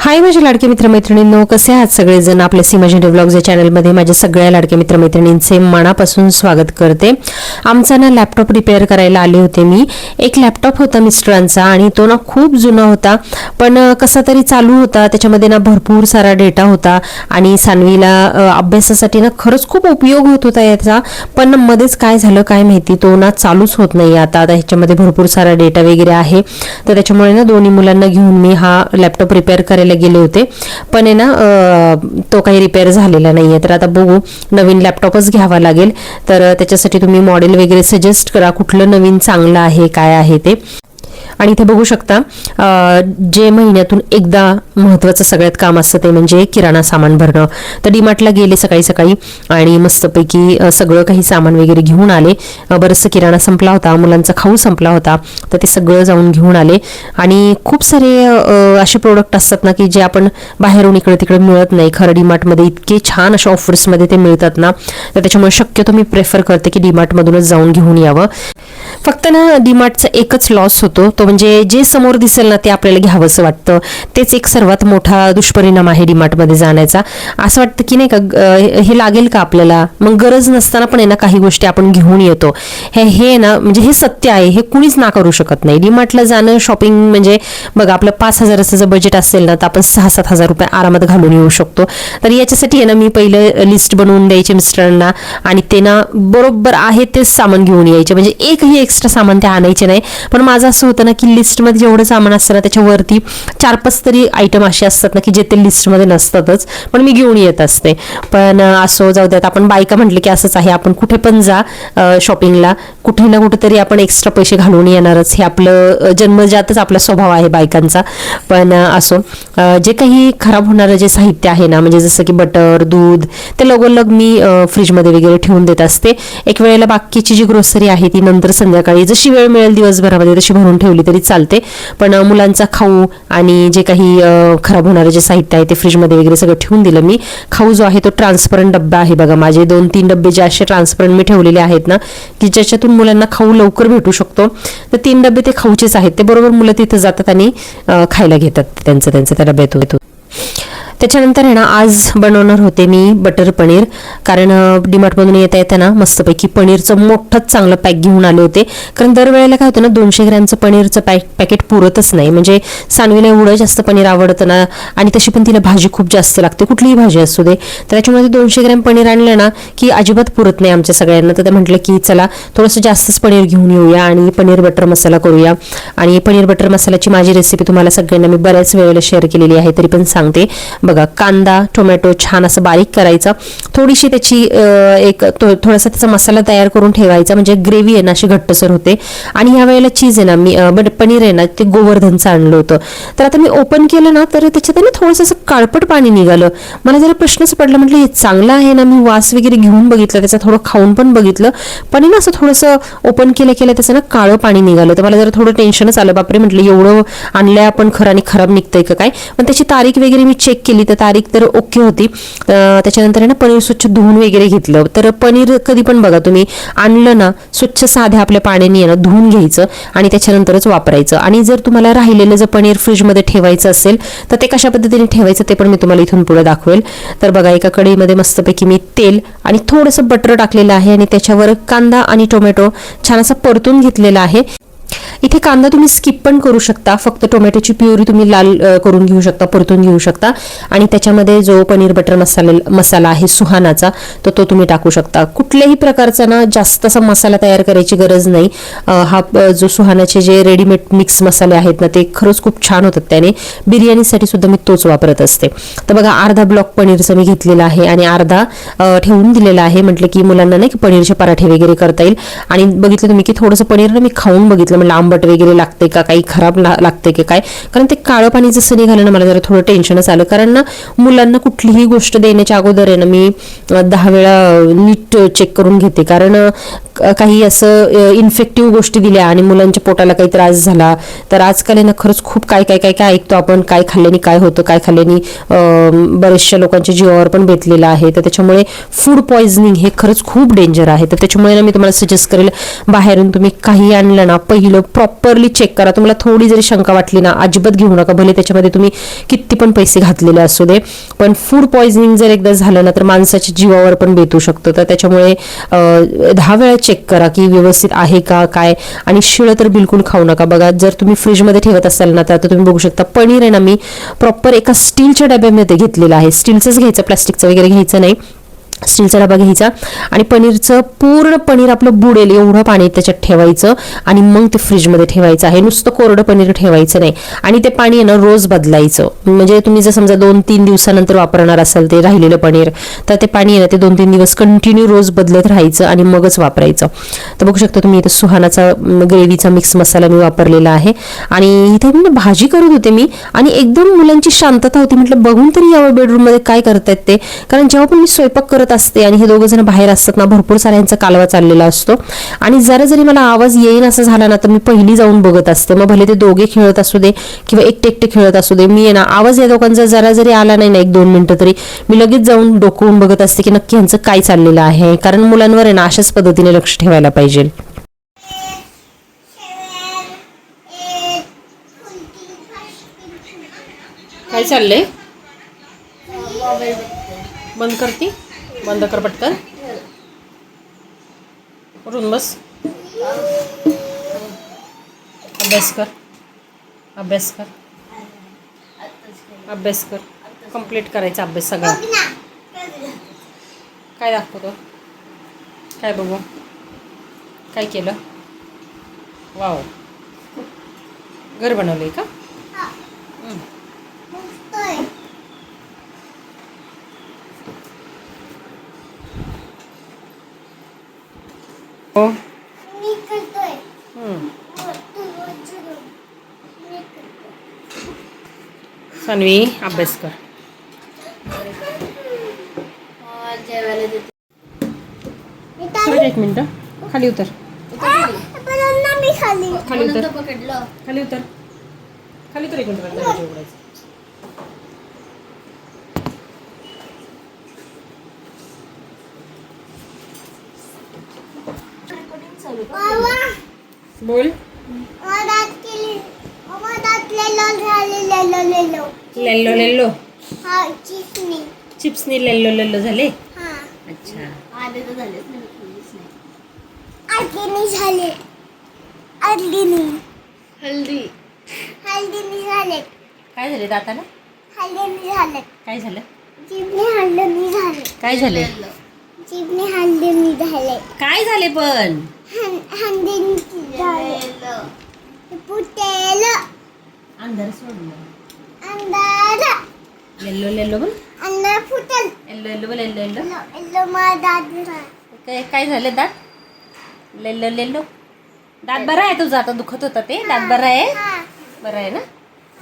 हाय माझे लाडके मित्रमैत्रिणींनो, कसे आहात सगळेजण. आपल्या सीमा झेंडे व्लॉग्स या चॅनलमध्ये माझ्या सगळ्या लाडके मित्रमैत्रिणींचे मनापासून स्वागत करते. आमचा ना लॅपटॉप रिपेअर करायला आले होते मी. एक लॅपटॉप होता मिस्टरांचा आणि तो ना खूप जुना होता, पण कसा तरी चालू होता. त्याच्यामध्ये ना भरपूर सारा डेटा होता आणि सानवीला अभ्यासासाठी ना खरंच खूप उपयोग होत होता याचा. पण मध्येच काय झालं काय माहिती, तो ना चालूच होत नाही. आता ह्याच्यामध्ये भरपूर सारा डेटा वगैरे आहे, तर त्याच्यामुळे ना दोन्ही मुलांना घेऊन मी हा लॅपटॉप रिपेअर करायला गेले होते. पण आहे ना तो काही रिपेअर झालेला नाहीये. तर आता बघू, नवीन लॅपटॉपच घ्यावा लागेल. तर त्याच्यासाठी तुम्ही मॉडेल वगैरे सजेस्ट करा, कुठलं नवीन चांगलं आहे काय आहे ते. आणि इथे बघू शकता जे महिन्यातून एकदा महत्त्वाचं सगळ्यात काम असतं ते म्हणजे किराणा सामान भरणं. तर डीमार्टला गेले सकाळी सकाळी आणि मस्तपैकी सगळं काही सामान वगैरे घेऊन आले. बरंचसं किराणा संपला होता, मुलांचा खाऊ संपला होता, तर ते सगळं जाऊन घेऊन आले. आणि खूप सारे असे प्रोडक्ट असतात ना की जे आपण बाहेरून इकडे तिकडे मिळत नाही. खरं डीमार्टमध्ये इतके छान अशा ऑफर्समध्ये ते मिळतात ना, तर त्याच्यामुळे शक्यतो मी प्रेफर करते की डीमार्टमधूनच जाऊन घेऊन यावं. फक्त ना डीमार्टचा एकच लॉस होतो, तो म्हणजे जे समोर दिसेल ना ते आपल्याला घ्यावंसं वाटतं. तेच एक सर्वात मोठा दुष्परिणाम आहे डीमार्टमध्ये जाण्याचा. असं वाटतं की नाही का हे लागेल का आपल्याला, मग गरज नसताना पण आहे ना काही गोष्टी आपण घेऊन येतो. हे ना म्हणजे हे सत्य आहे, हे कुणीच नाकारू शकत नाही. डीमार्टला जाणं शॉपिंग म्हणजे बघा, आपलं 5,000 जर बजेट असेल ना तर आपण 6-7 हजार रुपये आरामात घालून येऊ शकतो. तर याच्यासाठी आहे ना मी पहिलं लिस्ट बनवून द्यायचे मिस्टरांना आणि ते ना बरोबर आहे तेच सामान घेऊन यायचे. म्हणजे एकही एक्स्ट्रा सामान ते आणायचे नाही. पण माझं असं होतं ना की लिस्टमध्ये जेवढं सामान असतं ना त्याच्यावरती 4-5 तरी आयटम असे असतात ना की जे ते लिस्टमध्ये नसतातच, पण मी घेऊन येत असते. पण असो जाऊ द्यात, आपण बायका म्हटलं की असंच आहे. आपण कुठे पण जा शॉपिंगला, कुठे ना कुठे तरी आपण एक्स्ट्रा पैसे घालून येणारच. हे आपलं जन्मजातच आपला स्वभाव आहे बायकांचा. पण असो, जे काही खराब होणारं जे साहित्य आहे ना, म्हणजे जसं की बटर, दूध, ते लगोलग मी फ्रीजमध्ये वगैरे ठेवून देत असते. एक वेळेला बाकीची जी ग्रोसरी आहे ती नंतर संध्याकाळी जशी वेळ मिळेल दिवसभरामध्ये तशी भरून ठेवली तरी चालते. पण मुलांचा खाऊ आणि जे काही खराब होणारे जे साहित्य आहे ते फ्रीजमध्ये वगैरे सगळं ठेवून दिलं मी. खाऊ जो आहे तो ट्रान्सपरंट डब्बा आहे बघा. माझे 2-3 डब्बे जे असे ट्रान्सपरंट मी ठेवलेले आहेत ना की ज्याच्यातून मुलांना खाऊ लवकर भेटू शकतो. तर 3 डब्बे ते खाऊचेच आहेत. ते बरोबर मुलं तिथं जातात आणि खायला घेतात त्यांचं त्या डब्यातून. त्याच्यानंतर आहे ना आज बनवणार होते मी बटर पनीर. कारण डीमार्टमधून येता येताना मस्तपैकी पनीरचं मोठंच चांगलं पॅक घेऊन आले होते. कारण दरवेळेला काय होतं ना 200 ग्रॅमचं पनीरचं पॅकेट पुरतच नाही. म्हणजे सानवीला एवढं जास्त पनीर आवडतं ना, आणि तशी पण तिला भाजी खूप जास्त लागते, कुठलीही भाजी असू दे. तर त्याच्यामध्ये 200 ग्रॅम पनीर आणलं ना की अजिबात पुरत नाही आमच्या सगळ्यांना. तर ते म्हटलं की चला थोडंसं जास्तच पनीर घेऊन येऊया आणि पनीर बटर मसाला करूया. आणि पनीर बटर मसाल्याची माझी रेसिपी तुम्हाला सगळ्यांना मी बऱ्याच वेळेला शेअर केलेली आहे, तरी पण सांगते बघा. कांदा टोमॅटो छान असं बारीक करायचा, थोडीशी त्याची थोडासा त्याचा मसाला तयार करून ठेवायचा, म्हणजे ग्रेव्ही आहे ना अशी घट्टसर होते. आणि ह्या वेळेला चीज आहे ना मी पनीर आहे ना ते गोवर्धनचं आणलं होतं. तर आता मी ओपन केलं ना तर त्याच्यात ना थोडंसं असं काळपट पाणी निघालं. मला जरा प्रश्नच पडला, म्हटलं हे चांगलं आहे ना. मी वास वगैरे घेऊन बघितलं, त्याचं थोडं खाऊन पण बघितलं, पण ना असं थोडंसं ओपन केलं त्याचं ना काळं पाणी निघालं. तर मला जरा थोडं टेन्शनच आलं, बापरे म्हटलं एवढं आणलंय आपण खरं आणि खराब निघतंय का काय. पण त्याची तारीख वगैरे मी चेक केली तर तारीख तर ओके होती. त्याच्यानंतर आहे ना पनीर स्वच्छ धुवून वगैरे घेतलं. तर पनीर कधी पण बघा तुम्ही आणलं ना स्वच्छ साध्या आपल्या पाण्याने आहे ना धुवून घ्यायचं आणि त्याच्यानंतरच वापरायचं. आणि जर तुम्हाला राहिलेलं जर पनीर फ्रीजमध्ये ठेवायचं असेल तर ते कशा पद्धतीने ठेवायचं ते पण मी तुम्हाला इथून पुढे दाखवेल. तर बघा, एका कढईमध्ये मस्तपैकी मी तेल आणि थोडंसं बटर टाकलेलं आहे आणि त्याच्यावर कांदा आणि टोमॅटो छान असा परतून घेतलेला आहे. इथे कांदा तुम्ही स्किप पण करू शकता, फक्त टोमॅटोची प्युरी तुम्ही लाल करून घेऊ शकता, परतून घेऊ शकता. आणि त्याच्यामध्ये जो पनीर बटर मसाला आहे सुहानाचा तो तुम्ही टाकू शकता. कुठल्याही प्रकारचा ना जास्त असा मसाला तयार करायची गरज नाही. हा जो सुहानाचे जे रेडीमेड मिक्स मसाले आहेत ना ते खरंच खूप छान होतात. त्याने बिर्याणीसाठी सुद्धा मी तोच वापरत असते. तर बघा, अर्धा ब्लॉक पनीरचं मी घेतलेला आहे आणि अर्धा ठेवून दिलेला आहे. म्हटलं की मुलांना नाही की पनीरचे पराठे वगैरे करता येईल. आणि बघितलं तुम्ही की थोडंसं पनीर ना मी खाऊन बघितलं, म्हणजे आंबट वगैरे लागते का, काही खराब लागते की काय. कारण ते काळं पाणी जसं निघालं ना मला जरा थोडं टेन्शनच आलं. कारण ना मुलांना कुठलीही गोष्ट देण्याच्या अगोदर आहे ना मी 10 वेळा नीट चेक करून घेते. कारण काही असं इन्फेक्टिव्ह गोष्टी दिल्या आणि मुलांच्या पोटाला काही त्रास झाला तर आजकाल ना खरंच खूप काय काय काय काय ऐकतो आपण, काय खाल्ल्याने काय होतं, काय खाल्ल्याने बऱ्याचशा लोकांच्या जीवावर पण बेतलेलं आहे. तर त्याच्यामुळे फूड पॉइझनिंग हे खरंच खूप डेंजर आहे. तर त्याच्यामुळे ना मी तुम्हाला सजेस्ट करेल, बाहेरून तुम्ही काही आणलं ना पहिलं प्रॉपरली चेक करा. तुम्हाला थोडी जरी शंका वाटली ना अजिबात घेऊ नका, भले त्याच्यामध्ये तुम्ही किती पण पैसे घातलेले असू दे. पण फूड पॉइझनिंग जर एकदा झालं ना तर माणसाच्या जीवावर पण बेतू शकतं. तर त्याच्यामुळे 10 वेळा चेक करा की व्यवस्थित आहे का काय. आणि शिळं तर बिलकुल खाऊ नका. बघा जर तुम्ही फ्रीजमध्ये ठेवत असाल ना तर आता तुम्ही बघू शकता पनीर आहे ना मी प्रॉपर एका स्टीलच्या डब्यामध्ये घेतलेलं आहे. स्टीलचंच घ्यायचं, प्लास्टिकचं वगैरे घ्यायचं नाही. स्टीलचा डबा घ्यायचा आणि पनीरचं पूर्ण पनीर आपलं बुडेल एवढं पाणी त्याच्यात ठेवायचं आणि मग ते फ्रीजमध्ये ठेवायचं आहे. नुसतं कोरडं पनीर ठेवायचं नाही. आणि ते पाणी आहे ना रोज बदलायचं. म्हणजे तुम्ही जर समजा 2-3 दिवसानंतर वापरणार असाल ते राहिलेलं पनीर तर ते पाणी आहे ना ते 2-3 दिवस कंटिन्यू रोज बदलत राहायचं आणि मगच वापरायचं. तर बघू शकता तुम्ही इथे सुहानाचा ग्रेव्हीचा मिक्स मसाला मी वापरलेला आहे. आणि इथे मी भाजी करत होते मी आणि एकदम मुलांची शांतता होती. म्हटलं बघून तरी यावं बेडरूममध्ये काय करतायत ते. कारण जेव्हा पण मी स्वयंपाक करत असते आणि हे दोघं जण बाहेर असतात ना भरपूर सारा यांचा कालवा चाललेला असतो आणि जरा जरी मला आवाज येईन असं झाला ना तर मी पहिली जाऊन बघत असते. मग भले ते दोघे खेळत असू दे किंवा एकटे एकटे खेळत असू दे, मी आहे ना आवाज या दोघांचा जरा जरी आला नाही ना 1-2 मिनिटं तरी मी लगेच जाऊन डोकवून बघत असते की नक्की यांचं काय चाललेलं आहे. कारण मुलांवर आहे ना अशाच पद्धतीने लक्ष ठेवायला पाहिजे. काय चाललंय? बंद करती? बंद कर पटकन. उठून बस. अभ्यास कर, अभ्यास कर, अभ्यास कर. कंप्लीट करायचा अभ्यास सगळा. काय दाखवतो? काय बघू? काय केलं? वाव, घर बनवलंय का? हो. सानवी अभ्यास कर. सर 1 मिनिट खाली उतर. खाली उतर. खाली उतर. खाली उतर 1 मिनिट. बोल. लेल्लो लेल्लो. चिप्सनी लेल्लो लेल्लो झाले. अच्छा. हल्दी झाले. काय झाले दाताला? काय झालं? काय झाले? काय झाले पण? अंधार सोडलं. येल्लो येल्लो बोल. येल्लो येल्लो बोल. Yellow yellow. काय झाले दात? लेल्लो लेल्लो. दात बरा आहे तुझा? आता दुखत होता ते दात बरा आहे? बरं आहे ना?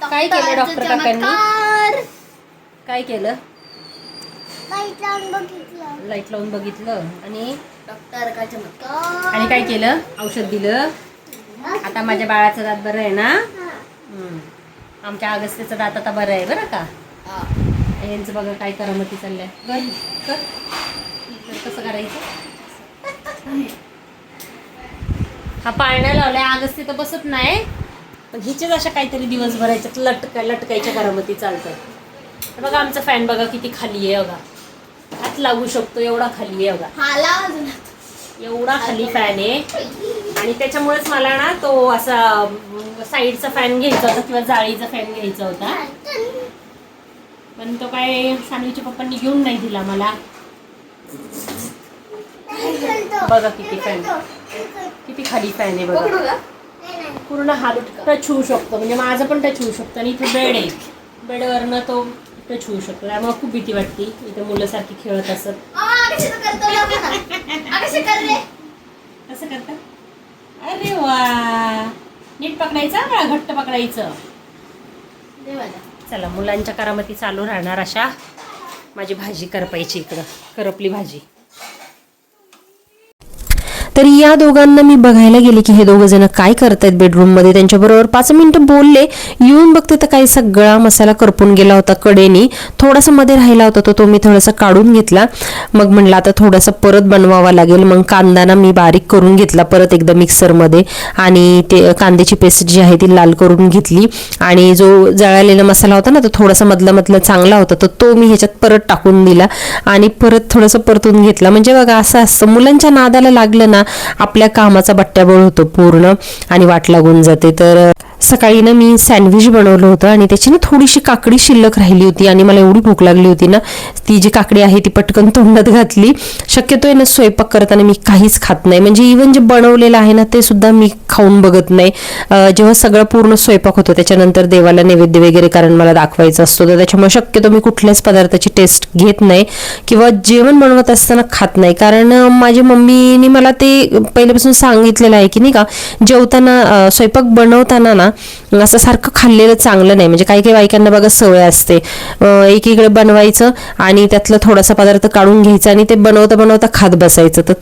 काय केलं डॉक्टर काकांनी? काय केलं? लाईट लावून बघितलं आणि डॉक्टर काय चमत्कार. आणि काय केलं? औषध दिलं. आता माझ्या बाळाचा दात बरं आहे ना? आमच्या अगस्त्याचा दात आता बरं आहे बरं का? यांचं बघा काय करामती चाललंय. कर कसं करायचं? हा पाळण्या लावलाय. अगस्त्य तर बसत नाही पण हिचेच अशा काहीतरी दिवसभराच्या लटकायच्या करामती चालतात. बघा आमचा फॅन बघा किती खाली आहे. बघा हात लागू शकतो एवढा खाली आहे. बघा एवढा खाली फॅन आहे. आणि त्याच्यामुळेच मला ना तो असा साईडचा फॅन घ्यायचा होता किंवा जाळीचा फॅन घ्यायचा होता पण तो काय सानवीच्या पप्पांनी घेऊन नाही दिला मला. बघा किती खाली फॅन आहे बघा. पूर्ण हात टच होऊ शकतो. म्हणजे माझं पण टच होऊ शकतं. आणि इथे बेड आहे. बेडवरनं तो टच होऊ शकतो. त्यामुळे खूप भीती वाटते. इथे मुलं सारखी खेळत असत. कसं करतात? अरे वा, नीट पकडायचं बळा, घट्ट पकडायचं. चला मुलांच्या करामती चालू राहणार अशा. माझी भाजी करपायची इकडं, करपली भाजी. तर या दोघांना मी बघायला गेले की हे दोघं जण काय करतायत बेडरूममध्ये. त्यांच्याबरोबर 5 मिनिटं बोलले. येऊन बघते तर काही सगळा मसाला करपून गेला होता कडेनी. थोडासा मध्ये राहिला होता तो मी थोडासा काढून घेतला. मग म्हणलं आता थोडासा परत बनवावा लागेल. मग कांदा मी बारीक करून घेतला परत एकदा मिक्सरमध्ये आणि ते कांद्याची पेस्ट जी आहे ती लाल करून घेतली. आणि जो जळालेला मसाला होता ना तो थोडासा मधला चांगला होता तर तो मी ह्याच्यात परत टाकून दिला आणि परत थोडंसं परतून घेतला. म्हणजे बघा असं असतं, मुलांच्या नादाला लागलं ना आपल्या कामाचा बट्ट्याबोळ होतो पूर्ण आणि वाट लागून जाते. तर सकाळी ना मी सँडविच बनवलं होतं आणि त्याची ना थोडीशी काकडी शिल्लक राहिली होती आणि मला एवढी भूक लागली होती ना, ती जी काकडी आहे ती पटकन तोंडात घातली. शक्यतो आहे ना स्वयंपाक करताना मी काहीच खात नाही, म्हणजे इवन जे बनवलेलं आहे ना ते सुद्धा मी खाऊन बघत नाही. जेव्हा सगळं पूर्ण स्वयंपाक होतो त्याच्यानंतर देवाला नैवेद्य वगैरे कारण मला दाखवायचा असतो, तर त्याच्यामुळे शक्यतो मी कुठल्याच पदार्थाची टेस्ट घेत नाही किंवा जेवण बनवत असताना खात नाही. कारण माझी मम्मीने मला ते पहिल्यापासून सांगितलेलं आहे की नाही का, जेवताना स्वयंपाक बनवताना ना असं सारखं खाल्लेलं चांगलं नाही. म्हणजे काही काही बायकांना बघा सवय असते एकीकडे बनवायचं आणि त्यातलं थोडासा पदार्थ काढून घ्यायचा आणि ते बनवता बनवता खात बसायचं. तर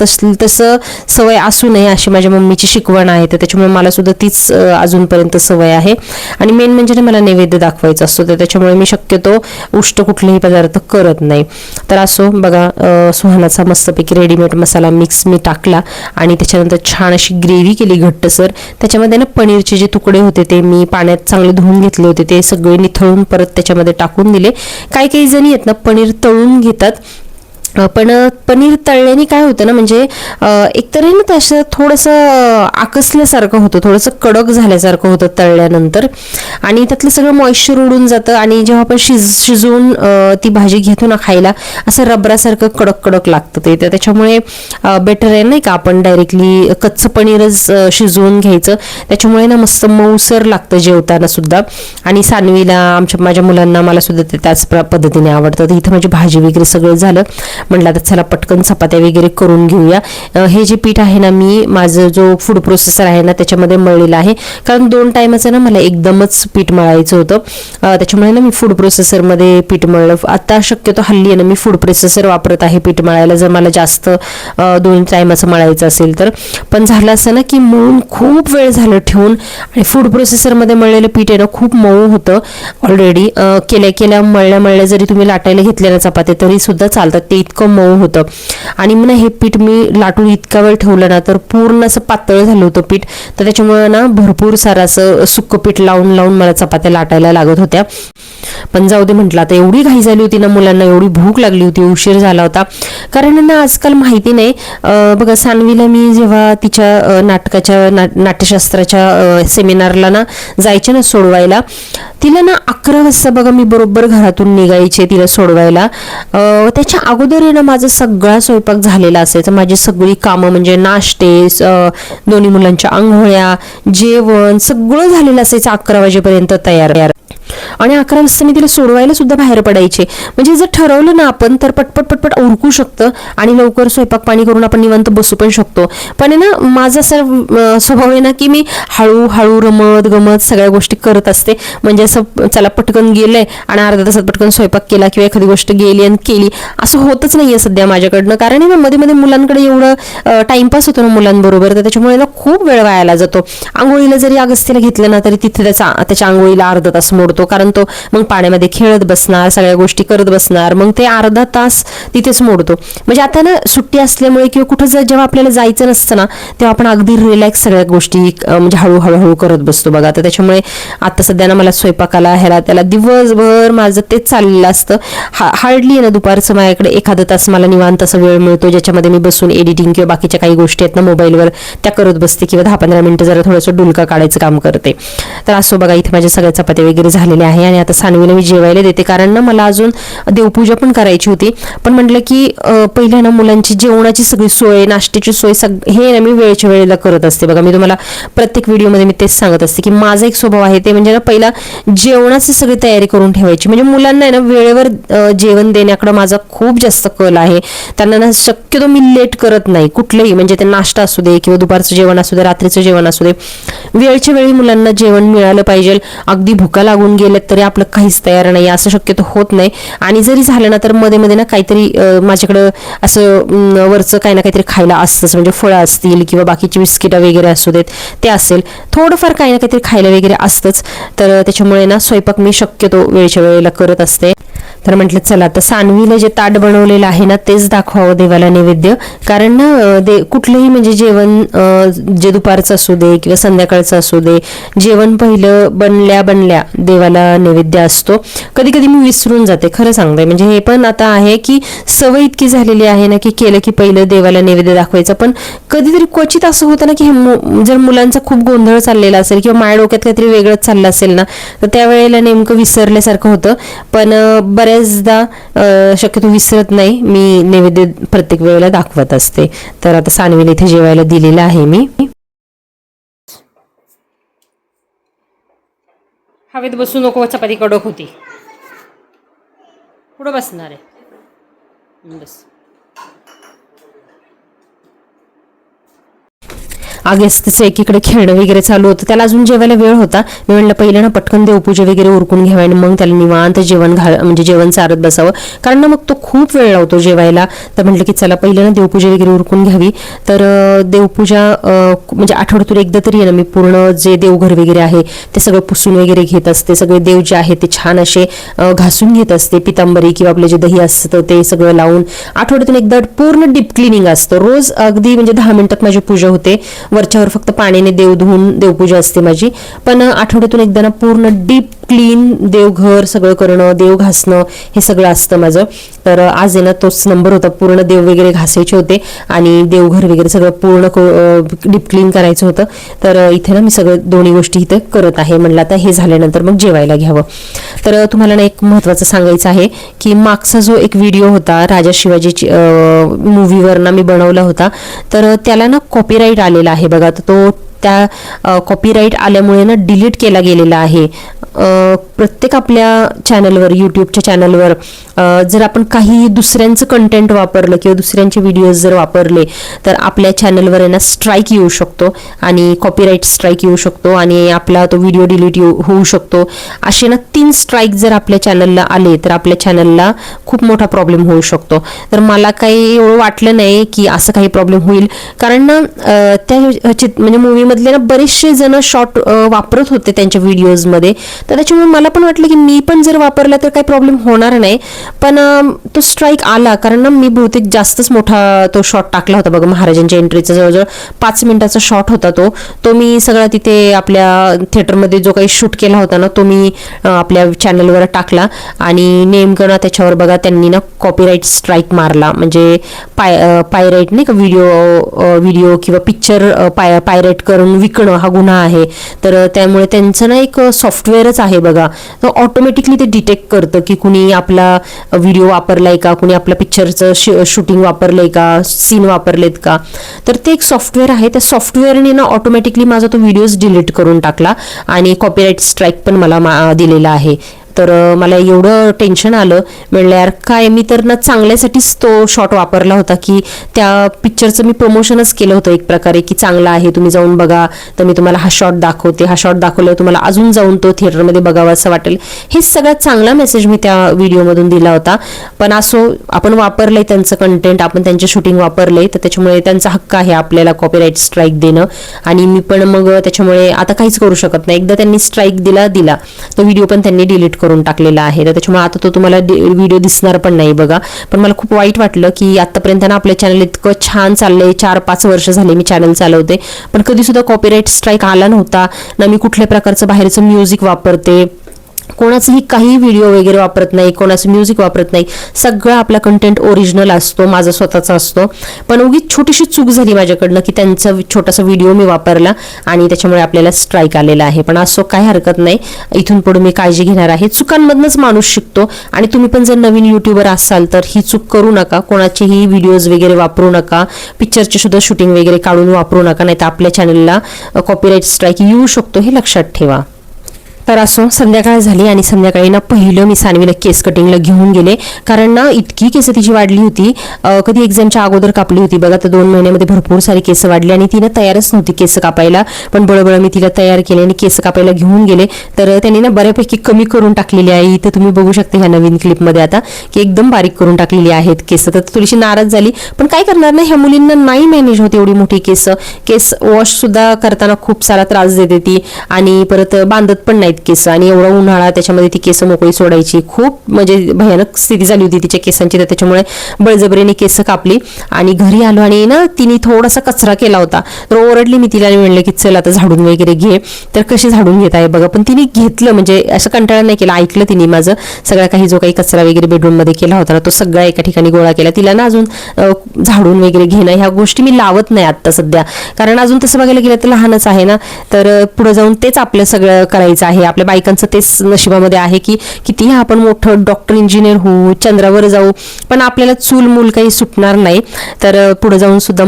तसं सवय असू नये अशी माझ्या मम्मीची शिकवण आहे. तर त्याच्यामुळे मला सुद्धा तीच अजूनपर्यंत सवय आहे. आणि मेन म्हणजे मला नैवेद्य दाखवायचा असतो, तर त्याच्यामुळे मी शक्यतो उष्ट कुठलेही पदार्थ करत नाही. तर असो बघा, सुहानाचा मस्तपैकी रेडीमेड मसाला मिक्स मी टाकला आणि त्याच्यानंतर छान अशी ग्रेव्ही केली घट्टसर. त्याच्यामध्ये ना पनीरचे जे तुकडे होते ते मी पाण्यात चांगले धुवून घेतले होते, ते सगळे निथळून परत त्याच्यामध्ये टाकून दिले. काही जणी आहेत ना पनीर तळून घेतात, पण पनीर तळल्याने काय होतं ना, म्हणजे एकतर ना तसं थोडंसं आकसल्यासारखं होतं, थोडंसं कडक झाल्यासारखं होतं तळल्यानंतर आणि त्यातलं सगळं मॉइश्चर उडून जातं आणि जेव्हा आपण शिजवून ती भाजी घेतो ना खायला असं रबरासारखं कडक कडक लागतं ते. तर त्याच्यामुळे बेटर आहे नाही का आपण डायरेक्टली कच्चं पनीरच शिजवून घ्यायचं. त्याच्यामुळे ना मस्त मऊसर लागतं जेवताना सुद्धा. आणि सानवीला माझ्या मुलांना मला सुद्धा ते त्याच पद्धतीने आवडतं. तर इथं माझी भाजी वगैरे सगळं झालं. म्हटलं आता चला पटकन चपात्या वगैरे करून घेऊया. हे जे पीठ आहे ना मी माझं जो फूड प्रोसेसर आहे ना त्याच्यामध्ये मळलेलं आहे, कारण 2 टायमाचं ना मला एकदमच पीठ मळायचं होतं. त्याच्यामुळे ना मी फूड प्रोसेसरमध्ये पीठ मळलं. आता शक्यतो हल्ली आहे ना मी फूड प्रोसेसर वापरत आहे पीठ मळायला, जर मला जास्त 2 टायमाचं मळायचं असेल तर. पण झालं असं ना की मळून खूप वेळ झालं ठेवून आणि फूड प्रोसेसरमध्ये मळलेलं पीठ आहे ना खूप मऊ होतं ऑलरेडी. केल्या मळल्या जरी तुम्ही लाटायला घेतल्या ना चपात्या तरी सुद्धा चालतात, ते इतकं मऊ होतं. आणि मग हे पीठ मी लाटून इतका वेळ ठेवलं ना तर पूर्ण असं पातळ झालं होतं पीठ. तर त्याच्यामुळे ना भरपूर सारं असं सुक्क पीठ लावून मला चपात्या लाटायला लागत होत्या. पण जाऊ दे म्हटलं, आता एवढी घाई झाली होती ना, मुलांना एवढी भूक लागली होती, उशीर झाला होता. कारण ना आजकाल माहिती नाही, बघा सानवीला मी जेव्हा तिच्या नाट्यशास्त्राच्या सेमिनारला ना जायचे ना सोडवायला, तिला ना 11 वाजता बघा मी बरोबर घरातून निघायचे तिला सोडवायला. त्याच्या अगोदर आहे ना माझा सगळा स्वयंपाक झालेला असायचा. माझी सगळी कामं म्हणजे नाश्ते, दोन्ही मुलांच्या आंघोळ्या, जेवण सगळं झालेलं असायचं 11 वाजेपर्यंत तयार. आणि 11 वाजता मी तिला सोडवायला सुद्धा बाहेर पडायचे. म्हणजे जर ठरवलं ना आपण तर पटपट उरकू शकतं आणि लवकर स्वयंपाक पाणी करून आपण निवांत बसू पण शकतो. पण आहे ना माझा असा स्वभाव आहे ना की मी हळूहळू रमत गमत सगळ्या गोष्टी करत असते. म्हणजे असं चला पटकन गेलंय आणि अर्ध्या तासात पटकन स्वयंपाक केला किंवा एखादी गोष्ट गेली आणि केली असं होतच नाहीये सध्या माझ्याकडनं. कारण आहे ना मध्ये मध्ये मुलांकडे एवढं टाइमपास होतो ना मुलांबरोबर, तर त्याच्यामुळे ना खूप वेळ वायाला जातो. आंघोळीला जरी अगस्तीला घेतलं ना तरी तिथे त्याच्या आंघोळीला अर्धा तास मोडतो, कारण तो मग पाण्यामध्ये खेळत बसणार, सगळ्या गोष्टी करत बसणार, मग ते अर्धा तास तिथेच मोडतो. म्हणजे आता ना सुट्टी असल्यामुळे किंवा कुठं जेव्हा आपल्याला जायचं नसतं ना तेव्हा आपण अगदी रिलॅक्स सगळ्या गोष्टी म्हणजे हळूहळू करत बसतो बघा. तर त्याच्यामुळे आता सध्या ना मला स्वयंपाकाला त्याला दिवसभर माझं तेच चाललेलं असतं. हार्डली ना दुपारचं माझ्याकडे एखादा तास मला निवांत असा वेळ मिळतो ज्याच्यामध्ये मी बसून एडिटिंग किंवा बाकीच्या काही गोष्टी आहेत ना मोबाईलवर त्या करत बसते किंवा 10-15 मिनिटं जरा थोडंसं डुलका काढायचं काम करते. तर असं बघा इथे माझ्या सगळ्या चपात्या वगैरे झालेल्या आहे आणि आता सानवीला मी जेवायला देते, कारण ना मला अजून देवपूजा पण करायची होती. पण म्हटलं की पहिल्या ना मुलांची जेवणाची सगळी सोय, नाश्त्याची सोय हे ना मी वेळच्या वेळेला करत असते बघा. मी तुम्हाला प्रत्येक व्हिडिओमध्ये मी तेच सांगत असते की माझा एक स्वभाव आहे ते म्हणजे ना पहिला जेवणाची सगळी तयारी करून ठेवायची. म्हणजे मुलांना ना वेळेवर जेवण देण्याकडे माझा खूप जास्त कल आहे. त्यांना ना शक्यतो मी लेट करत नाही कुठलंही, म्हणजे ते नाश्ता असू दे किंवा दुपारचं जेवण असू दे, रात्रीचं जेवण असू दे, वेळच्या वेळी मुलांना जेवण मिळालं पाहिजे. अगदी भुका लागून गेल्या केलं तरी आपलं काहीच तयार नाही, असं शक्यतो होत नाही. आणि जरी झालं ना तर मध्ये मध्ये ना काहीतरी माझ्याकडं असं वरचं काही ना काहीतरी खायला असतंच, म्हणजे फळं असतील किंवा बाकीची बिस्किटं वगैरे असू देत ते असेल, थोडंफार काही ना काहीतरी खायला वगैरे असतंच. तर त्याच्यामुळे ना स्वयंपाक मी शक्यतो वेळच्या वेळेला करत असते. तर म्हटलं चला आता सानवीला जे ताट बनवलेलं आहे ना तेच दाखवावं देवाला नैवेद्य. कारण ना कुठलंही म्हणजे जेवण जे दुपारचं असू दे किंवा संध्याकाळचं असू दे, जेवण पहिलं बनल्या देवाला नैवेद्य असतो. कधी कधी मी विसरून जाते, खरं सांगते. म्हणजे हे पण आता आहे की सवय इतकी झालेली आहे ना की केलं की पहिलं देवाला नैवेद्य दाखवायचं. पण कधीतरी क्वचित असं होतं ना की जर मुलांचा खूप गोंधळ चाललेला असेल किंवा माझ्या डोक्यात काहीतरी वेगळंच चाललं असेल ना तर त्यावेळेला नेमकं विसरल्यासारखं होतं. पण बऱ्याचदा शक्यतो विसरत नाही, मी नैवेद्य प्रत्येक वेळेला दाखवत असते. तर आता सानवीला इथे जेवायला दिलेलं आहे मी. हवेत बसू नको, चपाती कडक होती. पुढं बसणार आहे, बस. अगस्त्यचं एकीकडे खेळणं वगैरे चालू होतं, त्याला अजून जेवायला वेळ होता. मी म्हणलं पहिलं ना पटकन देवपूजा वगैरे उरकून घ्यावी आणि मग त्याला निवांत म्हणजे जेवण चारत बसावं, कारण ना मग तो खूप वेळ लावतो जेवायला. तर म्हटलं की चला पहिलं ना देवपूजा वगैरे उरकून घ्यावी. तर देवपूजा म्हणजे आठवड्यातून एकदा तरी आहे ना मी पूर्ण जे देवघर वगैरे आहे ते सगळं पुसून वगैरे घेत असते. सगळे देव जे आहे ते छान असे घासून घेत असते. पितांबरी किंवा आपले जे दही असतं ते सगळं लावून आठवड्यातून एकदा पूर्ण डीप क्लिनिंग असतं. रोज अगदी म्हणजे 10 मिनिटात माझी पूजा होते. वरच्यावर फक्त पाण्याने देव धुवून देवपूजा असते माझी. पण आठवड्यातून एकदा ना पूर्ण डीप क्लीन देवघर सगळं करणं, देव घासणं हे सगळं असतं माझं. तर आज आहे ना तोच नंबर होता, पूर्ण देव वगैरे घासायचे होते आणि देवघर वगैरे सगळं पूर्ण डीप क्लीन करायचं होतं. तर इथे ना मी सगळं दोन्ही गोष्टी इथे करत आहे. म्हणलं आता हे झाल्यानंतर मग जेवायला घ्यावं. तर तुम्हाला ना एक महत्त्वाचं सांगायचं आहे की मागचा जो एक व्हिडिओ होता राजा शिवाजी मूवीवर ना मी बनवला होता, तर त्याला ना कॉपीराईट आलेला आहे बघा. तर तो त्या कॉपीराईट आल्यामुळे ना डिलीट केला गेलेला आहे. प्रत्येक आपल्या चॅनलवर, यूट्यूबच्या चॅनलवर जर आपण काही दुसऱ्यांचं कंटेंट वापरलं किंवा दुसऱ्यांचे व्हिडिओज जर वापरले तर आपल्या चॅनलवर आहे ना स्ट्राईक येऊ शकतो आणि कॉपीराईट स्ट्राईक येऊ शकतो आणि आपला तो व्हिडिओ डिलीट होऊ शकतो. असे ना 3 स्ट्राईक जर आपल्या चॅनलला आले तर आपल्या चॅनलला खूप मोठा प्रॉब्लेम होऊ शकतो. तर मला काही एवढं वाटलं नाही की असं काही प्रॉब्लेम होईल, कारण ना त्या म्हणजे मूवीमधले ना बरेचसे जण शॉर्ट वापरत होते त्यांच्या व्हिडिओजमध्ये. तर त्याच्यामुळे मला पण वाटलं की मी पण जर वापरला तर काही प्रॉब्लेम होणार नाही. पण तो स्ट्राईक आला कारण ना मी बहुतेक जास्तच मोठा तो शॉट टाकला होता बघा. महाराजांच्या एंट्रीचा जवळजवळ 5 मिनिटाचा शॉट होता तो मी सगळा तिथे आपल्या थिएटरमध्ये जो काही शूट केला होता ना तो मी आपल्या चॅनलवर टाकला आणि नेमकं ना त्याच्यावर बघा त्यांनी ना कॉपीराईट स्ट्राईक मारला. म्हणजे पायराईट नाही का, व्हिडिओ किंवा पिक्चर पायरेट करून विकणं हा गुन्हा आहे. तर त्यामुळे त्यांचं ना एक सॉफ्टवेअरच आहे बघा, तर ऑटोमॅटिकली ते डिटेक्ट करतं की कुणी आपला व्हिडिओ वापरलाय का, कुणी आपल्या पिक्चरचं शूटिंग वापरलंय का, सीन वापरलेत का. तर ते एक सॉफ्टवेअर आहे, त्या सॉफ्टवेअरने ना ऑटोमॅटिकली माझा तो व्हिडिओज डिलीट करून टाकला आणि कॉपीराईट स्ट्राईक पण मला दिलेला आहे. तर मला एवढं टेन्शन आलं. म्हणलं यार काय, मी तर ना चांगल्यासाठीच तो शॉट वापरला होता की त्या पिक्चरचं मी प्रमोशनच केलं होतं एक प्रकारे की चांगला आहे, तुम्ही जाऊन बघा. तर मी तुम्हाला हा शॉट दाखवते, हा शॉट दाखवल्यावर तुम्हाला अजून जाऊन तो थिएटरमध्ये बघावा असं वाटेल. हे सगळ्यात चांगला मेसेज मी त्या व्हिडिओमधून दिला होता. पण असो, आपण वापरलंय त्यांचं कंटेंट, आपण त्यांचे शूटिंग वापरलंय, तर त्याच्यामुळे त्यांचा हक्क आहे आपल्याला कॉपीराईट स्ट्राईक देणं. आणि मी पण मग त्याच्यामुळे आता काहीच करू शकत नाही. एकदा त्यांनी स्ट्राईक दिला तो व्हिडिओ पण त्यांनी डिलीट करून टाकलेला आहे. तर त्याच्यामुळे आता तो तुम्हाला व्हिडिओ दिसणार पण नाही बघा. पण मला खूप वाईट वाटलं की आतापर्यंत ना आपल्या चॅनल इतकं छान चाललंय, 4-5 वर्ष झाले मी चॅनल चालवते, पण कधी सुद्धा कॉपीराईट स्ट्राईक आला नव्हता ना. मी कुठल्या प्रकारचं बाहेरचं म्युझिक वापरते, कोणाचंही काही व्हिडिओ वगैरे वापरत नाही, कोणाचं म्युझिक वापरत नाही. सगळं आपला कंटेंट ओरिजिनल असतो, माझा स्वतःचा असतो. पण उगीच छोटीशी चूक झाली माझ्याकडनं की त्यांचा छोटासा व्हिडिओ मी वापरला आणि त्याच्यामुळे आपल्याला स्ट्राईक आलेला आहे. पण असं काही हरकत नाही, इथून पुढे मी काळजी घेणार आहे. चुकांमधनंच माणूस शिकतो आणि तुम्ही पण जर नवीन युट्यूबर असाल तर ही चूक करू नका. कोणाचेही व्हिडिओज वगैरे वापरू नका, पिक्चरचे सुद्धा शूटिंग वगैरे काढून वापरू नका, नाही तर आपल्या चॅनलला कॉपीराईट स्ट्राईक येऊ शकतो, हे लक्षात ठेवा. तर असो संध्याकाळ झाली आणि संध्याकाळी ना पहिलं मी सानवीला केस कटिंगला घेऊन गेले, कारण ना इतकी केस तिची वाढली होती. कधी एक्झामच्या अगोदर कापली होती बघा, तर 2 महिन्यामध्ये भरपूर सारी केस वाढली आणि तिनं तयारच नव्हती केस कापायला. पण बळबळ मी तिला तयार केले आणि केस कापायला घेऊन गेले, तर त्यांनी ना बऱ्यापैकी कमी करून टाकलेली आहे. इथं तुम्ही बघू शकता ह्या नवीन क्लिपमध्ये आता की एकदम बारीक करून टाकलेली आहेत केस. तर थोडीशी नाराज झाली, पण काय करणार ना, ह्या मुलींना नाही मॅनेज होते एवढी मोठी केस. केस वॉश सुद्धा करताना खूप सारा त्रास देते ती आणि परत बांधत पण नाहीत केस, आणि एवढा उन्हाळा त्याच्यामध्ये ती केस मोकळी सोडायची. खूप म्हणजे भयानक स्थिती झाली होती तिच्या केसांची. तर त्याच्यामुळे बळजबरीने केस कापली आणि घरी आलो आणि ना तिने थोडासा कचरा केला होता, तर ओरडली मी तिला आणि म्हणलं की चल आता झाडून वगैरे घे. तर कशी झाडून घेत आहे बघा, पण तिने घेतलं, म्हणजे असं कंटाळा नाही केला, ऐकलं तिने माझं. सगळा काही जो काही कचरा वगैरे बेडरूम मध्ये केला होता ना तो सगळा एका ठिकाणी गोळा केला. तिला ना अजून झाडून वगैरे घेणं ह्या गोष्टी मी लावत नाही आता सध्या, कारण अजून तसं बघायला गेलं तर लहानच आहे ना. तर पुढे जाऊन तेच आपलं सगळं करायचं आहे. आपल्या बायकांचं तेच नशिबामध्ये आहे की कितीही आपण मोठं डॉक्टर इंजिनियर होऊ, चंद्रावर जाऊ, पण आपल्याला चूल मूल काही सुटणार नाही. तर पुढे जाऊन सुद्धा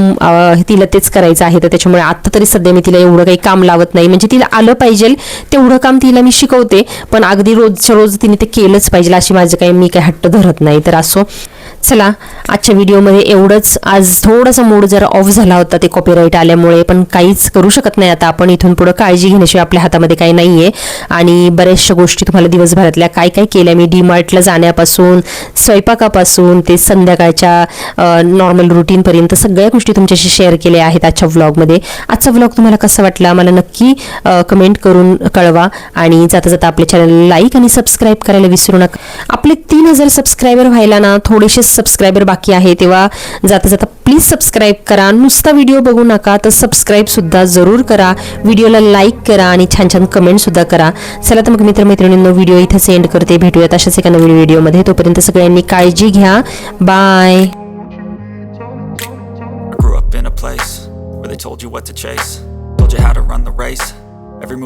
तिला तेच करायचं आहे. तर त्याच्यामुळे आता तरी सध्या मी तिला एवढं काही काम लावत नाही, म्हणजे तिला आलं पाहिजे तेवढं काम तिला मी शिकवते, पण अगदी रोजच्या रोज तिने ते केलंच पाहिजे अशी माझं काही मी काही हट्ट धरत नाही. तर असो, चला आजच्या व्हिडिओमध्ये एवढंच. आज थोडासा मूड जरा ऑफ झाला होता ते कॉपीराईट आल्यामुळे, पण काहीच करू शकत नाही आता आपण. इथून पुढे काळजी घेण्याशिवाय आपल्या हातामध्ये काही नाहीये. आणि बऱ्याचशा गोष्टी तुम्हाला दिवसभरातल्या काय काय केल्या मी, डीमार्टला जाण्यापासून, स्वयंपाकापासून ते संध्याकाळच्या नॉर्मल रुटीनपर्यंत सगळ्या गोष्टी तुमच्याशी शेअर केल्या आहेत आजच्या व्लॉगमध्ये. आजचा व्लॉग तुम्हाला कसा वाटला मला नक्की कमेंट करून कळवा. आणि जाता जाता आपल्या चॅनलला लाईक आणि सबस्क्राईब करायला विसरू नका. आपले 3000 सबस्क्रायबर व्हायला ना थोडेसे सबस्क्रायबर बाकी आहे, तेव्हा जाता जाता प्लीज सबस्क्राईब करा. नुसता व्हिडिओ बघू नका, तर सबस्क्राईब सुद्धा जरूर करा, व्हिडिओला लाईक करा आणि छान छान कमेंट सुद्धा करा. चला तर मग मित्रमैत्रिणींनो व्हिडिओ इथं सेंड करते. भेटूयात अशाच एका नवीन व्हिडिओमध्ये. तोपर्यंत सगळ्यांनी काळजी घ्या. Bye. Grew up in a place where they told you what to chase, told you how to run the race. Every move